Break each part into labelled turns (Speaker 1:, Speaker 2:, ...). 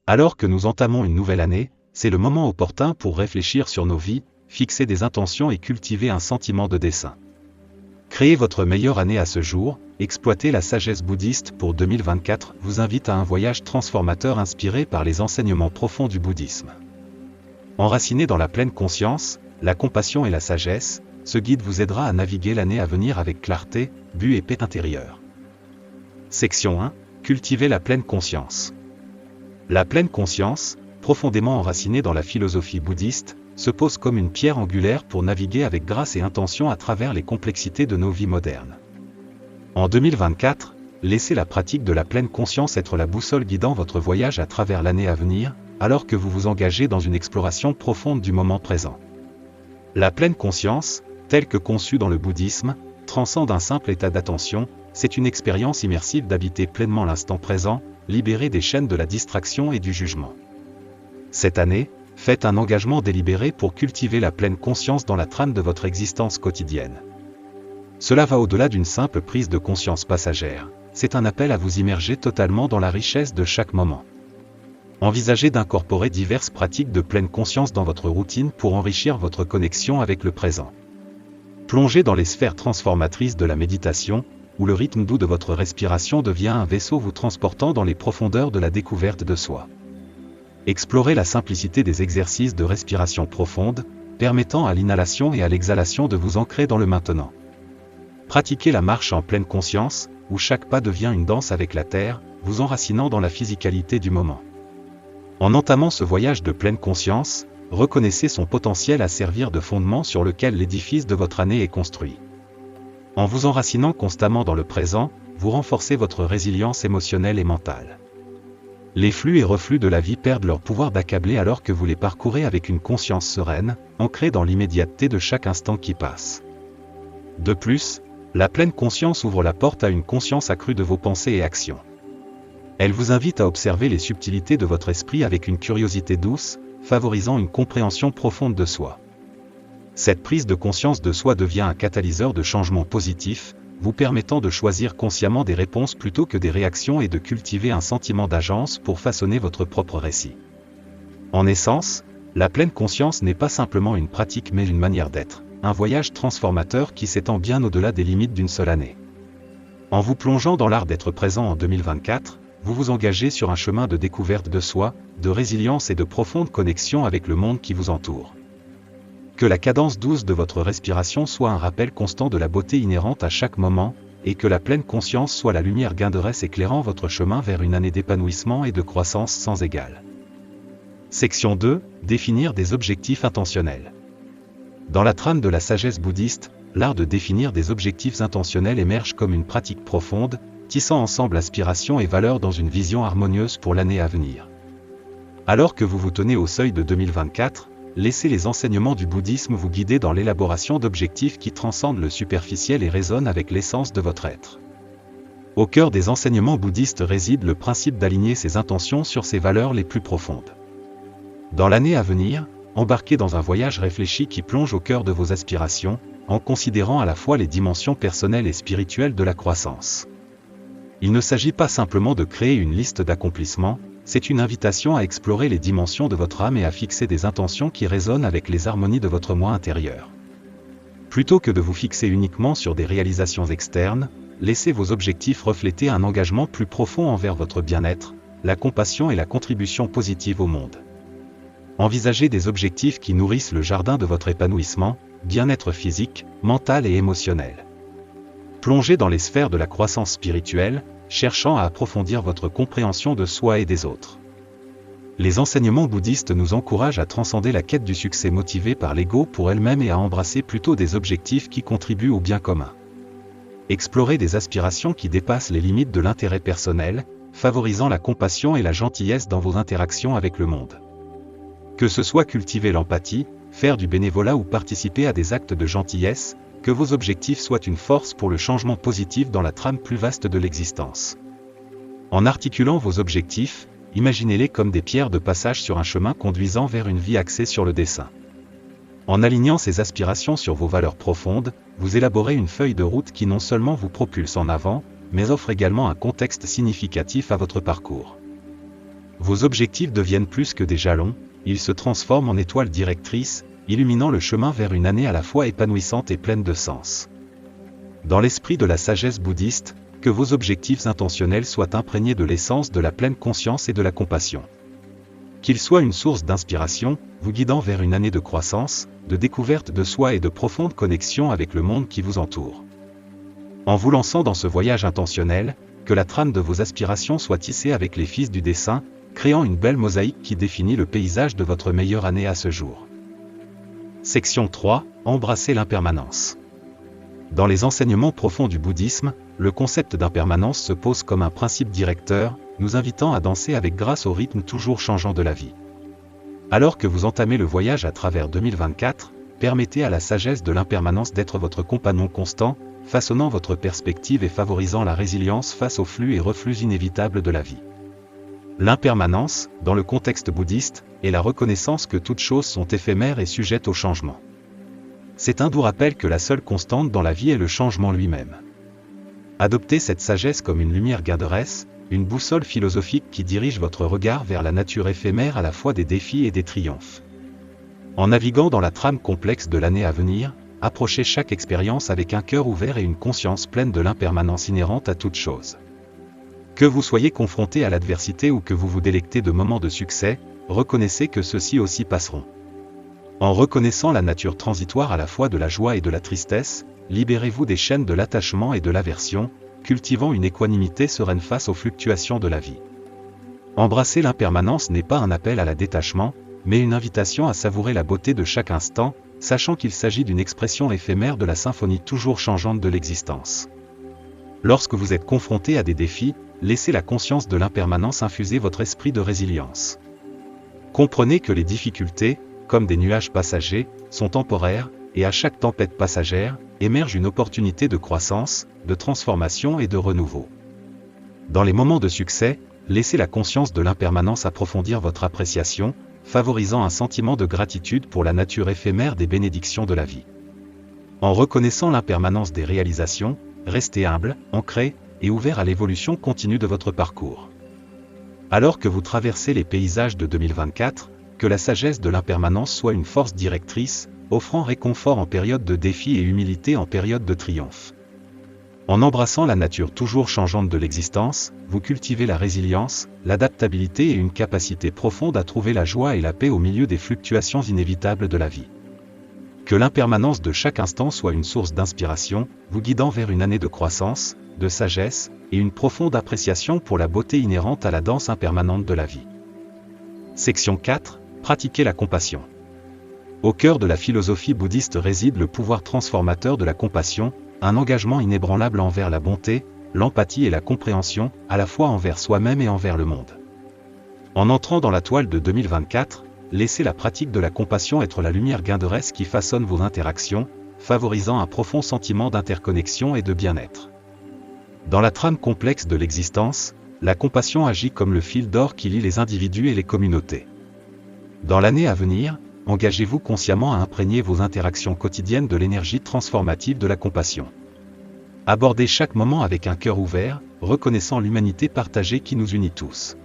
Speaker 1: Alors que nous entamons une nouvelle année, c'est le moment opportun pour réfléchir sur nos vies, fixer des intentions et cultiver un sentiment de dessein. Créez votre meilleure année à ce jour, exploitez la sagesse bouddhiste pour 2024 vous invite à un voyage transformateur inspiré par les enseignements profonds du bouddhisme. Enraciné dans la pleine conscience, la compassion et la sagesse, ce guide vous aidera à naviguer l'année à venir avec clarté, but et paix intérieure. Section 1. Cultiver la pleine conscience. La pleine conscience, profondément enracinée dans la philosophie bouddhiste, se pose comme une pierre angulaire pour naviguer avec grâce et intention à travers les complexités de nos vies modernes. En 2024, laissez la pratique de la pleine conscience être la boussole guidant votre voyage à travers l'année à venir, alors que vous vous engagez dans une exploration profonde du moment présent. La pleine conscience, telle que conçue dans le bouddhisme, transcende un simple état d'attention, c'est une expérience immersive d'habiter pleinement l'instant présent, libéré des chaînes de la distraction et du jugement. Cette année, faites un engagement délibéré pour cultiver la pleine conscience dans la trame de votre existence quotidienne. Cela va au-delà d'une simple prise de conscience passagère, c'est un appel à vous immerger totalement dans la richesse de chaque moment. Envisagez d'incorporer diverses pratiques de pleine conscience dans votre routine pour enrichir votre connexion avec le présent. Plongez dans les sphères transformatrices de la méditation, où le rythme doux de votre respiration devient un vaisseau vous transportant dans les profondeurs de la découverte de soi. Explorez la simplicité des exercices de respiration profonde, permettant à l'inhalation et à l'exhalation de vous ancrer dans le maintenant. Pratiquez la marche en pleine conscience, où chaque pas devient une danse avec la terre, vous enracinant dans la physicalité du moment. En entamant ce voyage de pleine conscience, reconnaissez son potentiel à servir de fondement sur lequel l'édifice de votre année est construit. En vous enracinant constamment dans le présent, vous renforcez votre résilience émotionnelle et mentale. Les flux et reflux de la vie perdent leur pouvoir d'accabler alors que vous les parcourez avec une conscience sereine, ancrée dans l'immédiateté de chaque instant qui passe. De plus, la pleine conscience ouvre la porte à une conscience accrue de vos pensées et actions. Elle vous invite à observer les subtilités de votre esprit avec une curiosité douce, favorisant une compréhension profonde de soi. Cette prise de conscience de soi devient un catalyseur de changement positif, vous permettant de choisir consciemment des réponses plutôt que des réactions et de cultiver un sentiment d'agence pour façonner votre propre récit. En essence, la pleine conscience n'est pas simplement une pratique mais une manière d'être, un voyage transformateur qui s'étend bien au-delà des limites d'une seule année. En vous plongeant dans l'art d'être présent en 2024, vous vous engagez sur un chemin de découverte de soi, de résilience et de profonde connexion avec le monde qui vous entoure. Que la cadence douce de votre respiration soit un rappel constant de la beauté inhérente à chaque moment, et que la pleine conscience soit la lumière guideresse éclairant votre chemin vers une année d'épanouissement et de croissance sans égale. Section 2. Définir des objectifs intentionnels. Dans la trame de la sagesse bouddhiste, l'art de définir des objectifs intentionnels émerge comme une pratique profonde, tissant ensemble aspiration et valeur dans une vision harmonieuse pour l'année à venir. Alors que vous vous tenez au seuil de 2024, laissez les enseignements du bouddhisme vous guider dans l'élaboration d'objectifs qui transcendent le superficiel et résonnent avec l'essence de votre être. Au cœur des enseignements bouddhistes réside le principe d'aligner ses intentions sur ses valeurs les plus profondes. Dans l'année à venir, embarquez dans un voyage réfléchi qui plonge au cœur de vos aspirations, en considérant à la fois les dimensions personnelles et spirituelles de la croissance. Il ne s'agit pas simplement de créer une liste d'accomplissements, c'est une invitation à explorer les dimensions de votre âme et à fixer des intentions qui résonnent avec les harmonies de votre moi intérieur. Plutôt que de vous fixer uniquement sur des réalisations externes, laissez vos objectifs refléter un engagement plus profond envers votre bien-être, la compassion et la contribution positive au monde. Envisagez des objectifs qui nourrissent le jardin de votre épanouissement, bien-être physique, mental et émotionnel. Plongez dans les sphères de la croissance spirituelle, cherchant à approfondir votre compréhension de soi et des autres. Les enseignements bouddhistes nous encouragent à transcender la quête du succès motivée par l'ego pour elle-même et à embrasser plutôt des objectifs qui contribuent au bien commun. Explorez des aspirations qui dépassent les limites de l'intérêt personnel, favorisant la compassion et la gentillesse dans vos interactions avec le monde. Que ce soit cultiver l'empathie, faire du bénévolat ou participer à des actes de gentillesse, que vos objectifs soient une force pour le changement positif dans la trame plus vaste de l'existence. En articulant vos objectifs, imaginez-les comme des pierres de passage sur un chemin conduisant vers une vie axée sur le dessein. En alignant ces aspirations sur vos valeurs profondes, vous élaborez une feuille de route qui non seulement vous propulse en avant, mais offre également un contexte significatif à votre parcours. Vos objectifs deviennent plus que des jalons, ils se transforment en étoiles directrices, illuminant le chemin vers une année à la fois épanouissante et pleine de sens. Dans l'esprit de la sagesse bouddhiste, que vos objectifs intentionnels soient imprégnés de l'essence de la pleine conscience et de la compassion. Qu'ils soient une source d'inspiration, vous guidant vers une année de croissance, de découverte de soi et de profonde connexion avec le monde qui vous entoure. En vous lançant dans ce voyage intentionnel, que la trame de vos aspirations soit tissée avec les fils du dessin, créant une belle mosaïque qui définit le paysage de votre meilleure année à ce jour. Section 3. Embrasser l'impermanence. Dans les enseignements profonds du bouddhisme, le concept d'impermanence se pose comme un principe directeur, nous invitant à danser avec grâce au rythme toujours changeant de la vie. Alors que vous entamez le voyage à travers 2024, permettez à la sagesse de l'impermanence d'être votre compagnon constant, façonnant votre perspective et favorisant la résilience face aux flux et reflux inévitables de la vie. L'impermanence, dans le contexte bouddhiste, est la reconnaissance que toutes choses sont éphémères et sujettes au changement. C'est un doux rappel que la seule constante dans la vie est le changement lui-même. Adoptez cette sagesse comme une lumière guideresse, une boussole philosophique qui dirige votre regard vers la nature éphémère à la fois des défis et des triomphes. En naviguant dans la trame complexe de l'année à venir, approchez chaque expérience avec un cœur ouvert et une conscience pleine de l'impermanence inhérente à toute chose. Que vous soyez confronté à l'adversité ou que vous vous délectez de moments de succès, reconnaissez que ceux-ci aussi passeront. En reconnaissant la nature transitoire à la fois de la joie et de la tristesse, libérez-vous des chaînes de l'attachement et de l'aversion, cultivant une équanimité sereine face aux fluctuations de la vie. Embrasser l'impermanence n'est pas un appel à la détachement, mais une invitation à savourer la beauté de chaque instant, sachant qu'il s'agit d'une expression éphémère de la symphonie toujours changeante de l'existence. Lorsque vous êtes confronté à des défis, laissez la conscience de l'impermanence infuser votre esprit de résilience. Comprenez que les difficultés, comme des nuages passagers, sont temporaires, et à chaque tempête passagère, émerge une opportunité de croissance, de transformation et de renouveau. Dans les moments de succès, laissez la conscience de l'impermanence approfondir votre appréciation, favorisant un sentiment de gratitude pour la nature éphémère des bénédictions de la vie. En reconnaissant l'impermanence des réalisations, restez humble, ancré, et ouvert à l'évolution continue de votre parcours. Alors que vous traversez les paysages de 2024, que la sagesse de l'impermanence soit une force directrice, offrant réconfort en période de défi et humilité en période de triomphe. En embrassant la nature toujours changeante de l'existence, vous cultivez la résilience, l'adaptabilité et une capacité profonde à trouver la joie et la paix au milieu des fluctuations inévitables de la vie. Que l'impermanence de chaque instant soit une source d'inspiration, vous guidant vers une année de croissance, de sagesse, et une profonde appréciation pour la beauté inhérente à la danse impermanente de la vie. Section 4. Pratiquer la compassion. Au cœur de la philosophie bouddhiste réside le pouvoir transformateur de la compassion, un engagement inébranlable envers la bonté, l'empathie et la compréhension, à la fois envers soi-même et envers le monde. En entrant dans la toile de 2024, laissez la pratique de la compassion être la lumière guideresse qui façonne vos interactions, favorisant un profond sentiment d'interconnexion et de bien-être. Dans la trame complexe de l'existence, la compassion agit comme le fil d'or qui lie les individus et les communautés. Dans l'année à venir, engagez-vous consciemment à imprégner vos interactions quotidiennes de l'énergie transformative de la compassion. Abordez chaque moment avec un cœur ouvert, reconnaissant l'humanité partagée qui nous unit tous.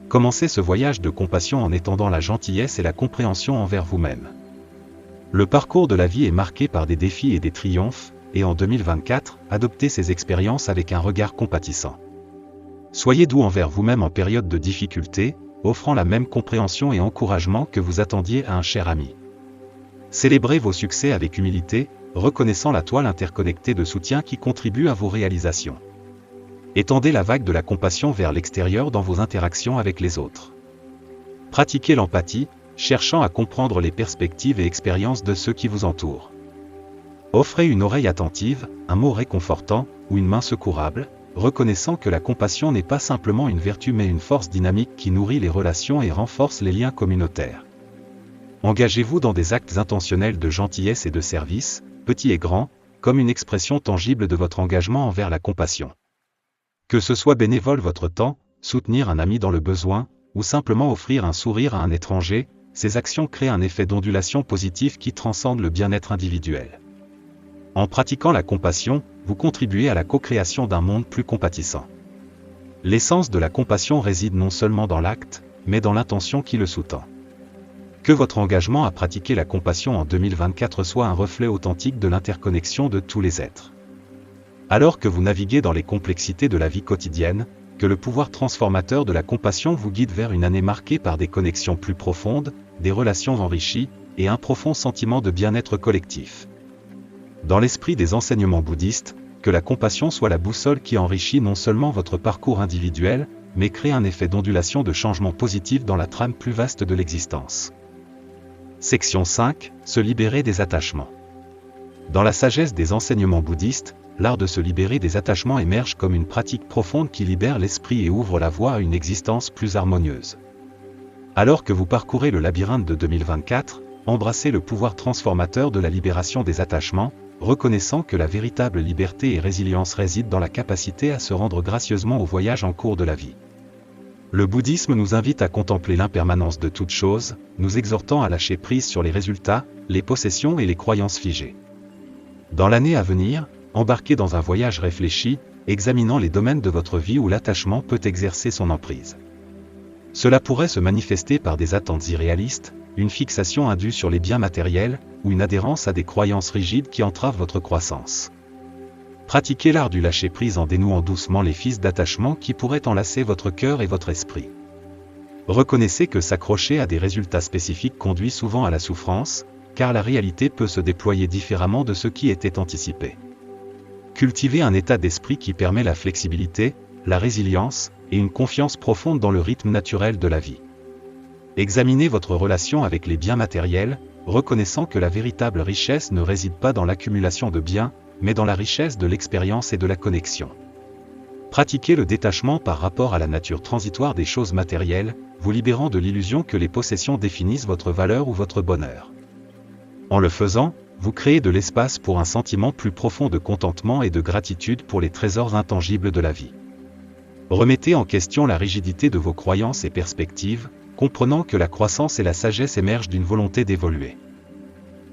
Speaker 1: Commencez ce voyage de compassion en étendant la gentillesse et la compréhension envers vous-même. Le parcours de la vie est marqué par des défis et des triomphes, et en 2024, adoptez ces expériences avec un regard compatissant. Soyez doux envers vous-même en période de difficulté, offrant la même compréhension et encouragement que vous attendiez à un cher ami. Célébrez vos succès avec humilité, reconnaissant la toile interconnectée de soutien qui contribue à vos réalisations. Étendez la vague de la compassion vers l'extérieur dans vos interactions avec les autres. Pratiquez l'empathie, cherchant à comprendre les perspectives et expériences de ceux qui vous entourent. Offrez une oreille attentive, un mot réconfortant, ou une main secourable, reconnaissant que la compassion n'est pas simplement une vertu mais une force dynamique qui nourrit les relations et renforce les liens communautaires. Engagez-vous dans des actes intentionnels de gentillesse et de service, petits et grands, comme une expression tangible de votre engagement envers la compassion. Que ce soit bénévole votre temps, soutenir un ami dans le besoin, ou simplement offrir un sourire à un étranger, ces actions créent un effet d'ondulation positif qui transcende le bien-être individuel. En pratiquant la compassion, vous contribuez à la co-création d'un monde plus compatissant. L'essence de la compassion réside non seulement dans l'acte, mais dans l'intention qui le sous-tend. Que votre engagement à pratiquer la compassion en 2024 soit un reflet authentique de l'interconnexion de tous les êtres. Alors que vous naviguez dans les complexités de la vie quotidienne, que le pouvoir transformateur de la compassion vous guide vers une année marquée par des connexions plus profondes, des relations enrichies, et un profond sentiment de bien-être collectif. Dans l'esprit des enseignements bouddhistes, que la compassion soit la boussole qui enrichit non seulement votre parcours individuel, mais crée un effet d'ondulation de changement positif dans la trame plus vaste de l'existence. Section 5. Se libérer des attachements. Dans la sagesse des enseignements bouddhistes, l'art de se libérer des attachements émerge comme une pratique profonde qui libère l'esprit et ouvre la voie à une existence plus harmonieuse. Alors que vous parcourez le labyrinthe de 2024, embrassez le pouvoir transformateur de la libération des attachements, reconnaissant que la véritable liberté et résilience résident dans la capacité à se rendre gracieusement au voyage en cours de la vie. Le bouddhisme nous invite à contempler l'impermanence de toute chose, nous exhortant à lâcher prise sur les résultats, les possessions et les croyances figées. Dans l'année à venir, embarquez dans un voyage réfléchi, examinant les domaines de votre vie où l'attachement peut exercer son emprise. Cela pourrait se manifester par des attentes irréalistes, une fixation indue sur les biens matériels, ou une adhérence à des croyances rigides qui entravent votre croissance. Pratiquez l'art du lâcher-prise en dénouant doucement les fils d'attachement qui pourraient enlacer votre cœur et votre esprit. Reconnaissez que s'accrocher à des résultats spécifiques conduit souvent à la souffrance, car la réalité peut se déployer différemment de ce qui était anticipé. Cultivez un état d'esprit qui permet la flexibilité, la résilience, et une confiance profonde dans le rythme naturel de la vie. Examinez votre relation avec les biens matériels, reconnaissant que la véritable richesse ne réside pas dans l'accumulation de biens, mais dans la richesse de l'expérience et de la connexion. Pratiquez le détachement par rapport à la nature transitoire des choses matérielles, vous libérant de l'illusion que les possessions définissent votre valeur ou votre bonheur. En le faisant, vous créez de l'espace pour un sentiment plus profond de contentement et de gratitude pour les trésors intangibles de la vie. Remettez en question la rigidité de vos croyances et perspectives, comprenant que la croissance et la sagesse émergent d'une volonté d'évoluer.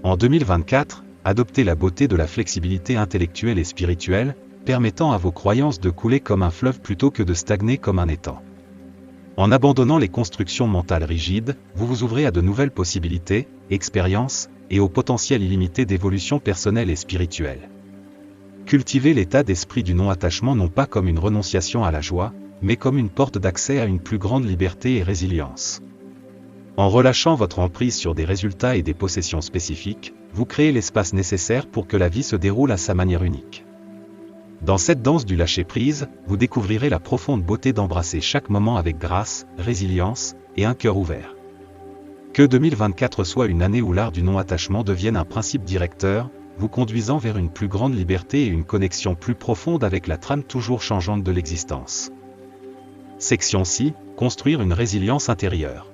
Speaker 1: En 2024, adoptez la beauté de la flexibilité intellectuelle et spirituelle, permettant à vos croyances de couler comme un fleuve plutôt que de stagner comme un étang. En abandonnant les constructions mentales rigides, vous vous ouvrez à de nouvelles possibilités, expériences, et au potentiel illimité d'évolution personnelle et spirituelle. Cultivez l'état d'esprit du non-attachement non pas comme une renonciation à la joie, mais comme une porte d'accès à une plus grande liberté et résilience. En relâchant votre emprise sur des résultats et des possessions spécifiques, vous créez l'espace nécessaire pour que la vie se déroule à sa manière unique. Dans cette danse du lâcher-prise, vous découvrirez la profonde beauté d'embrasser chaque moment avec grâce, résilience, et un cœur ouvert. Que 2024 soit une année où l'art du non-attachement devienne un principe directeur, vous conduisant vers une plus grande liberté et une connexion plus profonde avec la trame toujours changeante de l'existence. Section 6. Construire une résilience intérieure.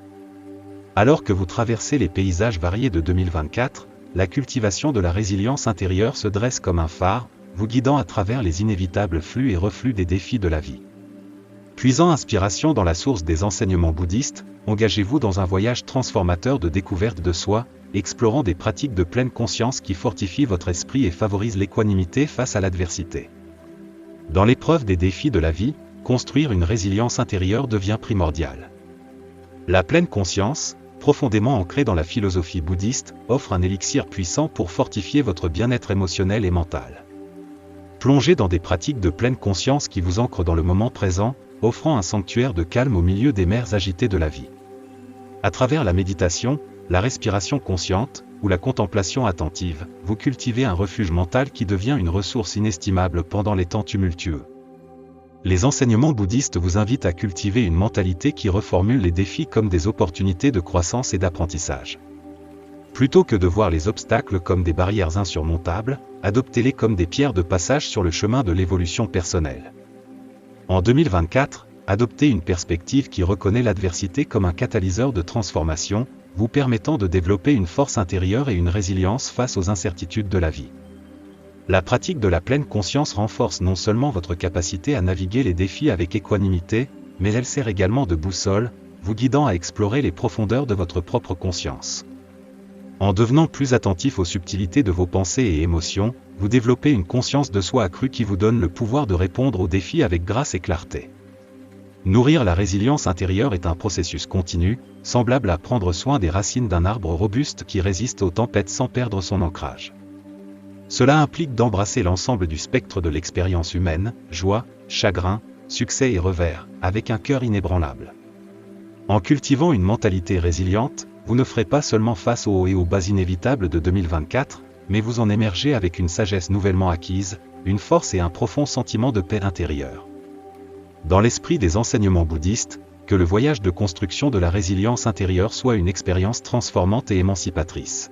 Speaker 1: Alors que vous traversez les paysages variés de 2024, la cultivation de la résilience intérieure se dresse comme un phare, vous guidant à travers les inévitables flux et reflux des défis de la vie. Puisant inspiration dans la source des enseignements bouddhistes, engagez-vous dans un voyage transformateur de découverte de soi, explorant des pratiques de pleine conscience qui fortifient votre esprit et favorisent l'équanimité face à l'adversité. Dans l'épreuve des défis de la vie, construire une résilience intérieure devient primordial. La pleine conscience, profondément ancrée dans la philosophie bouddhiste, offre un élixir puissant pour fortifier votre bien-être émotionnel et mental. Plongez dans des pratiques de pleine conscience qui vous ancrent dans le moment présent, offrant un sanctuaire de calme au milieu des mers agitées de la vie. À travers la méditation, la respiration consciente, ou la contemplation attentive, vous cultivez un refuge mental qui devient une ressource inestimable pendant les temps tumultueux. Les enseignements bouddhistes vous invitent à cultiver une mentalité qui reformule les défis comme des opportunités de croissance et d'apprentissage. Plutôt que de voir les obstacles comme des barrières insurmontables, adoptez-les comme des pierres de passage sur le chemin de l'évolution personnelle. En 2024, adoptez une perspective qui reconnaît l'adversité comme un catalyseur de transformation, vous permettant de développer une force intérieure et une résilience face aux incertitudes de la vie. La pratique de la pleine conscience renforce non seulement votre capacité à naviguer les défis avec équanimité, mais elle sert également de boussole, vous guidant à explorer les profondeurs de votre propre conscience. En devenant plus attentif aux subtilités de vos pensées et émotions, vous développez une conscience de soi accrue qui vous donne le pouvoir de répondre aux défis avec grâce et clarté. Nourrir la résilience intérieure est un processus continu, semblable à prendre soin des racines d'un arbre robuste qui résiste aux tempêtes sans perdre son ancrage. Cela implique d'embrasser l'ensemble du spectre de l'expérience humaine, joie, chagrin, succès et revers, avec un cœur inébranlable. En cultivant une mentalité résiliente, vous ne ferez pas seulement face aux hauts et aux bas inévitables de 2024, mais vous en émergez avec une sagesse nouvellement acquise, une force et un profond sentiment de paix intérieure. Dans l'esprit des enseignements bouddhistes, que le voyage de construction de la résilience intérieure soit une expérience transformante et émancipatrice.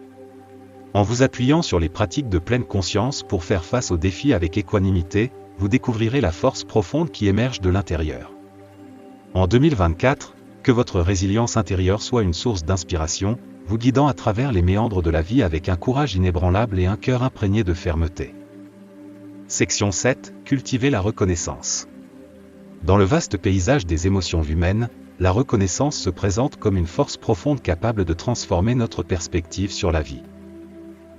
Speaker 1: En vous appuyant sur les pratiques de pleine conscience pour faire face aux défis avec équanimité, vous découvrirez la force profonde qui émerge de l'intérieur. En 2024, que votre résilience intérieure soit une source d'inspiration, vous guidant à travers les méandres de la vie avec un courage inébranlable et un cœur imprégné de fermeté. Section 7. Cultiver la reconnaissance. Dans le vaste paysage des émotions humaines, la reconnaissance se présente comme une force profonde capable de transformer notre perspective sur la vie.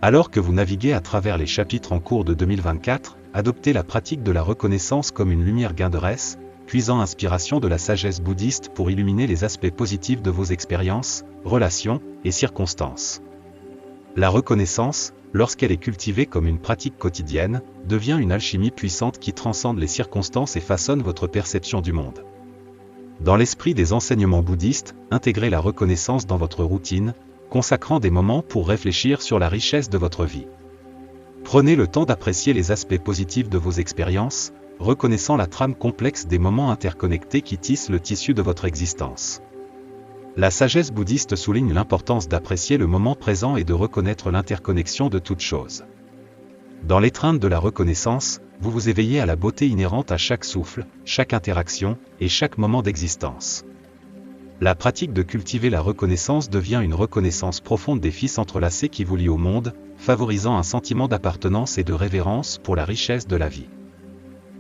Speaker 1: Alors que vous naviguez à travers les chapitres en cours de 2024, adoptez la pratique de la reconnaissance comme une lumière guideresse, puisant inspiration de la sagesse bouddhiste pour illuminer les aspects positifs de vos expériences, relations et circonstances. La reconnaissance, lorsqu'elle est cultivée comme une pratique quotidienne, devient une alchimie puissante qui transcende les circonstances et façonne votre perception du monde. Dans l'esprit des enseignements bouddhistes, intégrez la reconnaissance dans votre routine, consacrant des moments pour réfléchir sur la richesse de votre vie. Prenez le temps d'apprécier les aspects positifs de vos expériences, reconnaissant la trame complexe des moments interconnectés qui tissent le tissu de votre existence. La sagesse bouddhiste souligne l'importance d'apprécier le moment présent et de reconnaître l'interconnexion de toutes choses. Dans l'étreinte de la reconnaissance, vous vous éveillez à la beauté inhérente à chaque souffle, chaque interaction et chaque moment d'existence. La pratique de cultiver la reconnaissance devient une reconnaissance profonde des fils entrelacés qui vous lient au monde, favorisant un sentiment d'appartenance et de révérence pour la richesse de la vie.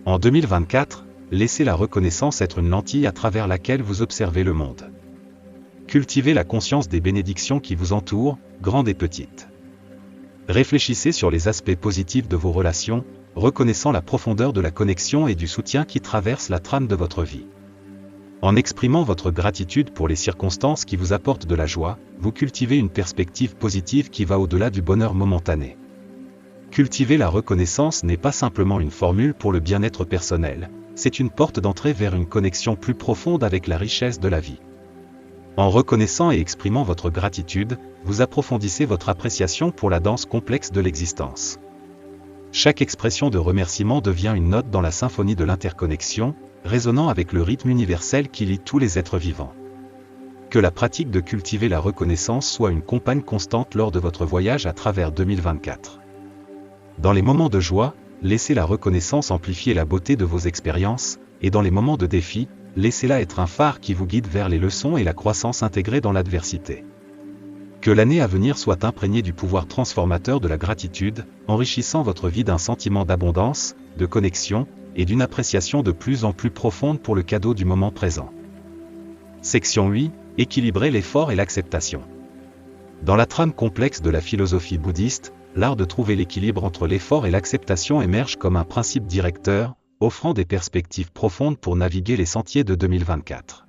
Speaker 1: En 2024, laissez la reconnaissance être une lentille à travers laquelle vous observez le monde. Cultivez la conscience des bénédictions qui vous entourent, grandes et petites. Réfléchissez sur les aspects positifs de vos relations, reconnaissant la profondeur de la connexion et du soutien qui traverse la trame de votre vie. En exprimant votre gratitude pour les circonstances qui vous apportent de la joie, vous cultivez une perspective positive qui va au-delà du bonheur momentané. Cultiver la reconnaissance n'est pas simplement une formule pour le bien-être personnel, c'est une porte d'entrée vers une connexion plus profonde avec la richesse de la vie. En reconnaissant et exprimant votre gratitude, vous approfondissez votre appréciation pour la danse complexe de l'existence. Chaque expression de remerciement devient une note dans la symphonie de l'interconnexion, résonnant avec le rythme universel qui lie tous les êtres vivants. Que la pratique de cultiver la reconnaissance soit une compagne constante lors de votre voyage à travers 2024. Dans les moments de joie, laissez la reconnaissance amplifier la beauté de vos expériences, et dans les moments de défi, laissez-la être un phare qui vous guide vers les leçons et la croissance intégrée dans l'adversité. Que l'année à venir soit imprégnée du pouvoir transformateur de la gratitude, enrichissant votre vie d'un sentiment d'abondance, de connexion, et d'une appréciation de plus en plus profonde pour le cadeau du moment présent. Section 8. Équilibrer l'effort et l'acceptation. Dans la trame complexe de la philosophie bouddhiste, l'art de trouver l'équilibre entre l'effort et l'acceptation émerge comme un principe directeur, offrant des perspectives profondes pour naviguer les sentiers de 2024.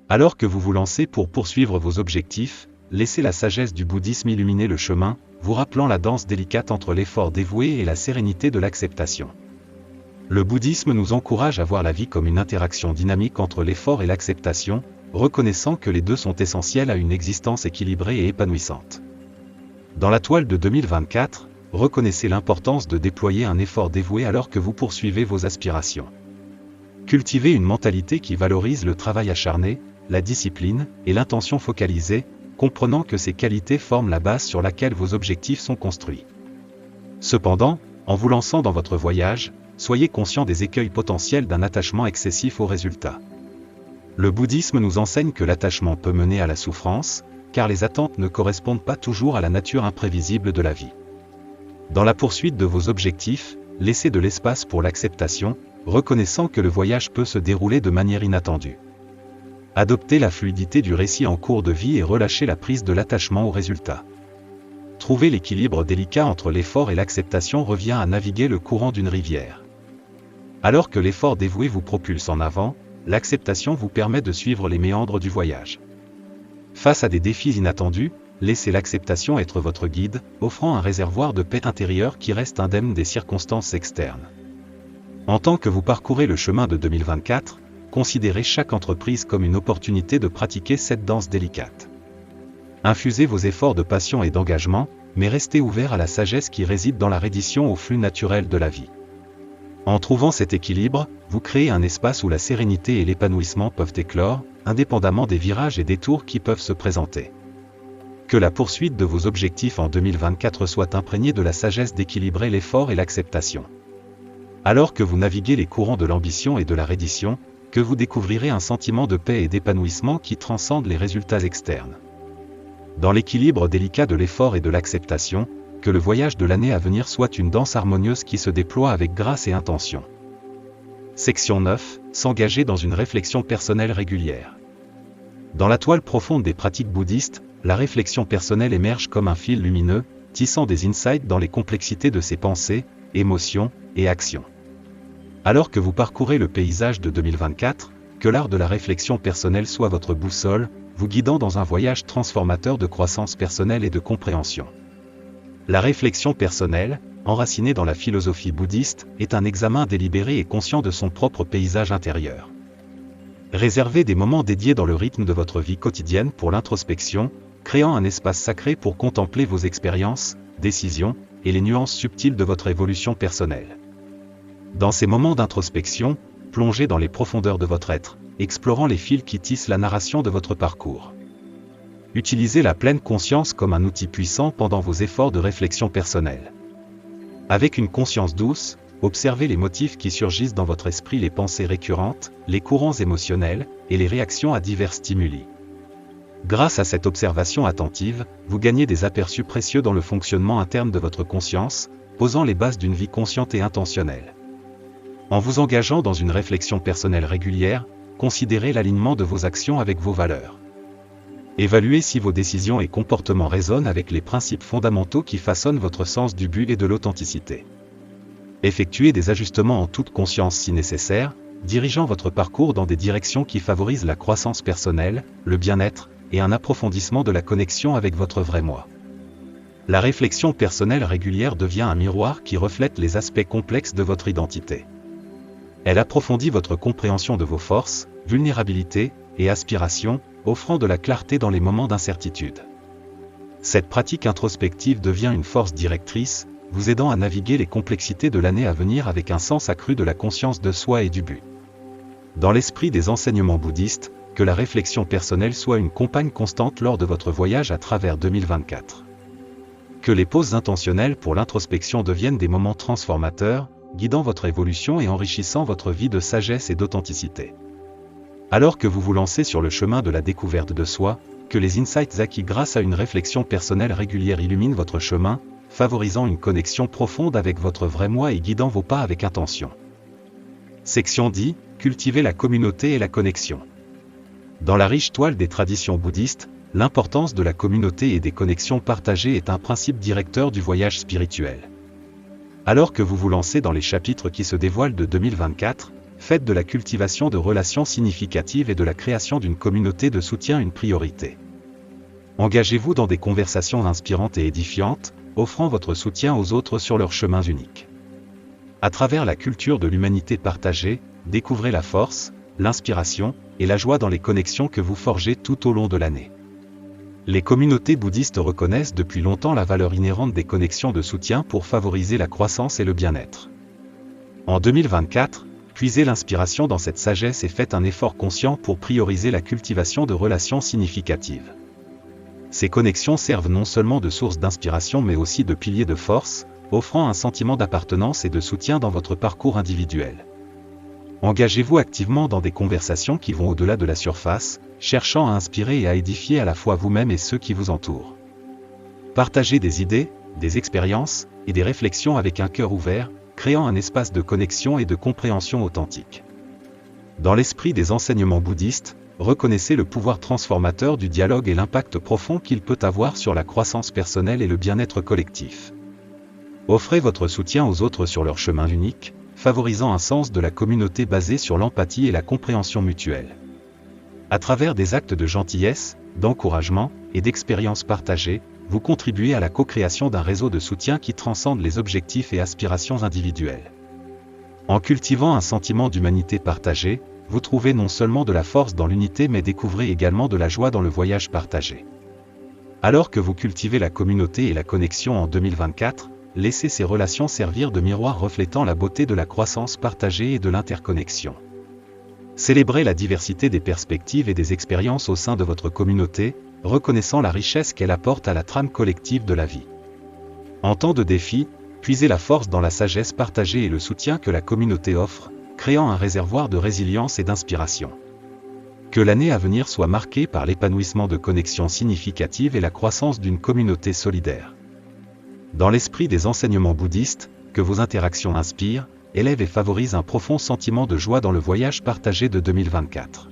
Speaker 1: Alors que vous vous lancez pour poursuivre vos objectifs, laissez la sagesse du bouddhisme illuminer le chemin, vous rappelant la danse délicate entre l'effort dévoué et la sérénité de l'acceptation. Le bouddhisme nous encourage à voir la vie comme une interaction dynamique entre l'effort et l'acceptation, reconnaissant que les deux sont essentiels à une existence équilibrée et épanouissante. Dans la toile de 2024, reconnaissez l'importance de déployer un effort dévoué alors que vous poursuivez vos aspirations. Cultivez une mentalité qui valorise le travail acharné, la discipline et l'intention focalisée, comprenant que ces qualités forment la base sur laquelle vos objectifs sont construits. Cependant, en vous lançant dans votre voyage, soyez conscient des écueils potentiels d'un attachement excessif aux résultats. Le bouddhisme nous enseigne que l'attachement peut mener à la souffrance, car les attentes ne correspondent pas toujours à la nature imprévisible de la vie. Dans la poursuite de vos objectifs, laissez de l'espace pour l'acceptation, reconnaissant que le voyage peut se dérouler de manière inattendue. Adoptez la fluidité du récit en cours de vie et relâchez la prise de l'attachement aux résultats. Trouver l'équilibre délicat entre l'effort et l'acceptation revient à naviguer le courant d'une rivière. Alors que l'effort dévoué vous propulse en avant, l'acceptation vous permet de suivre les méandres du voyage. Face à des défis inattendus, laissez l'acceptation être votre guide, offrant un réservoir de paix intérieure qui reste indemne des circonstances externes. En tant que vous parcourez le chemin de 2024, considérez chaque entreprise comme une opportunité de pratiquer cette danse délicate. Infusez vos efforts de passion et d'engagement, mais restez ouvert à la sagesse qui réside dans la reddition au flux naturel de la vie. En trouvant cet équilibre, vous créez un espace où la sérénité et l'épanouissement peuvent éclore, indépendamment des virages et détours qui peuvent se présenter. Que la poursuite de vos objectifs en 2024 soit imprégnée de la sagesse d'équilibrer l'effort et l'acceptation. Alors que vous naviguez les courants de l'ambition et de la reddition, que vous découvrirez un sentiment de paix et d'épanouissement qui transcende les résultats externes. Dans l'équilibre délicat de l'effort et de l'acceptation, que le voyage de l'année à venir soit une danse harmonieuse qui se déploie avec grâce et intention. Section 9. S'engager dans une réflexion personnelle régulière. Dans la toile profonde des pratiques bouddhistes, la réflexion personnelle émerge comme un fil lumineux, tissant des insights dans les complexités de ses pensées, émotions et actions. Alors que vous parcourez le paysage de 2024, que l'art de la réflexion personnelle soit votre boussole, vous guidant dans un voyage transformateur de croissance personnelle et de compréhension. La réflexion personnelle, enracinée dans la philosophie bouddhiste, est un examen délibéré et conscient de son propre paysage intérieur. Réservez des moments dédiés dans le rythme de votre vie quotidienne pour l'introspection, créant un espace sacré pour contempler vos expériences, décisions, et les nuances subtiles de votre évolution personnelle. Dans ces moments d'introspection, plongez dans les profondeurs de votre être, explorant les fils qui tissent la narration de votre parcours. Utilisez la pleine conscience comme un outil puissant pendant vos efforts de réflexion personnelle. Avec une conscience douce, observez les motifs qui surgissent dans votre esprit, les pensées récurrentes, les courants émotionnels, et les réactions à divers stimuli. Grâce à cette observation attentive, vous gagnez des aperçus précieux dans le fonctionnement interne de votre conscience, posant les bases d'une vie consciente et intentionnelle. En vous engageant dans une réflexion personnelle régulière, considérez l'alignement de vos actions avec vos valeurs. Évaluez si vos décisions et comportements résonnent avec les principes fondamentaux qui façonnent votre sens du but et de l'authenticité. Effectuez des ajustements en toute conscience si nécessaire, dirigeant votre parcours dans des directions qui favorisent la croissance personnelle, le bien-être, et un approfondissement de la connexion avec votre vrai moi. La réflexion personnelle régulière devient un miroir qui reflète les aspects complexes de votre identité. Elle approfondit votre compréhension de vos forces, vulnérabilités et aspirations, offrant de la clarté dans les moments d'incertitude. Cette pratique introspective devient une force directrice, vous aidant à naviguer les complexités de l'année à venir avec un sens accru de la conscience de soi et du but. Dans l'esprit des enseignements bouddhistes, que la réflexion personnelle soit une compagne constante lors de votre voyage à travers 2024. Que les pauses intentionnelles pour l'introspection deviennent des moments transformateurs, guidant votre évolution et enrichissant votre vie de sagesse et d'authenticité. Alors que vous vous lancez sur le chemin de la découverte de soi, que les insights acquis grâce à une réflexion personnelle régulière illuminent votre chemin, favorisant une connexion profonde avec votre vrai moi et guidant vos pas avec intention. Section 10. Cultiver la communauté et la connexion. Dans la riche toile des traditions bouddhistes, l'importance de la communauté et des connexions partagées est un principe directeur du voyage spirituel. Alors que vous vous lancez dans les chapitres qui se dévoilent de 2024, faites de la cultivation de relations significatives et de la création d'une communauté de soutien une priorité. Engagez-vous dans des conversations inspirantes et édifiantes, offrant votre soutien aux autres sur leurs chemins uniques. À travers la culture de l'humanité partagée, découvrez la force, l'inspiration et la joie dans les connexions que vous forgez tout au long de l'année. Les communautés bouddhistes reconnaissent depuis longtemps la valeur inhérente des connexions de soutien pour favoriser la croissance et le bien-être. En 2024, puisez l'inspiration dans cette sagesse et faites un effort conscient pour prioriser la cultivation de relations significatives. Ces connexions servent non seulement de source d'inspiration mais aussi de piliers de force, offrant un sentiment d'appartenance et de soutien dans votre parcours individuel. Engagez-vous activement dans des conversations qui vont au-delà de la surface, cherchant à inspirer et à édifier à la fois vous-même et ceux qui vous entourent. Partagez des idées, des expériences et des réflexions avec un cœur ouvert, créant un espace de connexion et de compréhension authentique. Dans l'esprit des enseignements bouddhistes, reconnaissez le pouvoir transformateur du dialogue et l'impact profond qu'il peut avoir sur la croissance personnelle et le bien-être collectif. Offrez votre soutien aux autres sur leur chemin unique, favorisant un sens de la communauté basé sur l'empathie et la compréhension mutuelle. À travers des actes de gentillesse, d'encouragement et d'expériences partagées, vous contribuez à la co-création d'un réseau de soutien qui transcende les objectifs et aspirations individuelles. En cultivant un sentiment d'humanité partagée, vous trouvez non seulement de la force dans l'unité mais découvrez également de la joie dans le voyage partagé. Alors que vous cultivez la communauté et la connexion en 2024, laissez ces relations servir de miroir reflétant la beauté de la croissance partagée et de l'interconnexion. Célébrez la diversité des perspectives et des expériences au sein de votre communauté, reconnaissant la richesse qu'elle apporte à la trame collective de la vie. En temps de défi, puisez la force dans la sagesse partagée et le soutien que la communauté offre, créant un réservoir de résilience et d'inspiration. Que l'année à venir soit marquée par l'épanouissement de connexions significatives et la croissance d'une communauté solidaire. Dans l'esprit des enseignements bouddhistes, que vos interactions inspirent, élèvent et favorisent un profond sentiment de joie dans le voyage partagé de 2024.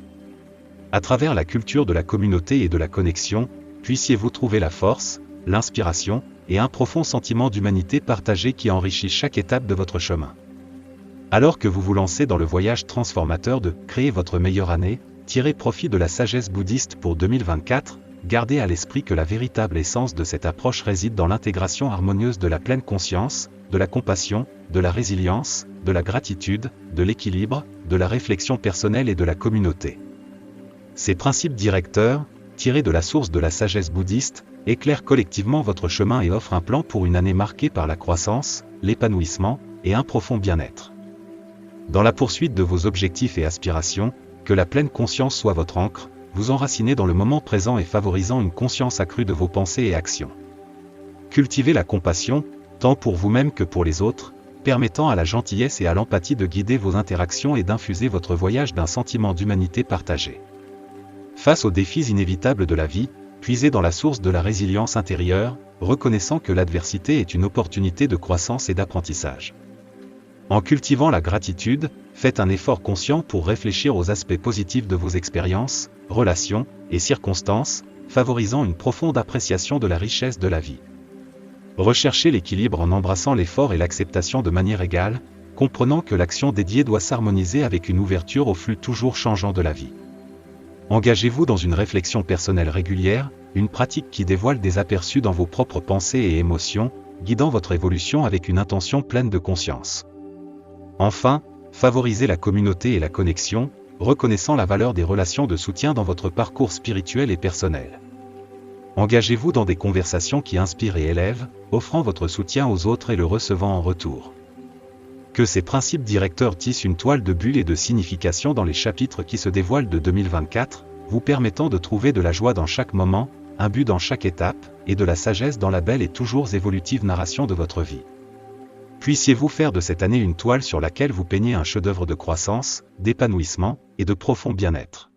Speaker 1: À travers la culture de la communauté et de la connexion, puissiez-vous trouver la force, l'inspiration, et un profond sentiment d'humanité partagée qui enrichit chaque étape de votre chemin. Alors que vous vous lancez dans le voyage transformateur de créer votre meilleure année, tirez profit de la sagesse bouddhiste pour 2024, gardez à l'esprit que la véritable essence de cette approche réside dans l'intégration harmonieuse de la pleine conscience, de la compassion, de la résilience, de la gratitude, de l'équilibre, de la réflexion personnelle et de la communauté. Ces principes directeurs, tirés de la source de la sagesse bouddhiste, éclairent collectivement votre chemin et offrent un plan pour une année marquée par la croissance, l'épanouissement et un profond bien-être. Dans la poursuite de vos objectifs et aspirations, que la pleine conscience soit votre ancre, vous enracinez dans le moment présent et favorisant une conscience accrue de vos pensées et actions. Cultivez la compassion, tant pour vous-même que pour les autres, permettant à la gentillesse et à l'empathie de guider vos interactions et d'infuser votre voyage d'un sentiment d'humanité partagée. Face aux défis inévitables de la vie, puisez dans la source de la résilience intérieure, reconnaissant que l'adversité est une opportunité de croissance et d'apprentissage. En cultivant la gratitude, faites un effort conscient pour réfléchir aux aspects positifs de vos expériences, relations et circonstances, favorisant une profonde appréciation de la richesse de la vie. Recherchez l'équilibre en embrassant l'effort et l'acceptation de manière égale, comprenant que l'action dédiée doit s'harmoniser avec une ouverture au flux toujours changeant de la vie. Engagez-vous dans une réflexion personnelle régulière, une pratique qui dévoile des aperçus dans vos propres pensées et émotions, guidant votre évolution avec une intention pleine de conscience. Enfin, favorisez la communauté et la connexion, reconnaissant la valeur des relations de soutien dans votre parcours spirituel et personnel. Engagez-vous dans des conversations qui inspirent et élèvent, offrant votre soutien aux autres et le recevant en retour. Que ces principes directeurs tissent une toile de bulles et de signification dans les chapitres qui se dévoilent de 2024, vous permettant de trouver de la joie dans chaque moment, un but dans chaque étape, et de la sagesse dans la belle et toujours évolutive narration de votre vie. Puissiez-vous faire de cette année une toile sur laquelle vous peignez un chef-d'œuvre de croissance, d'épanouissement et de profond bien-être.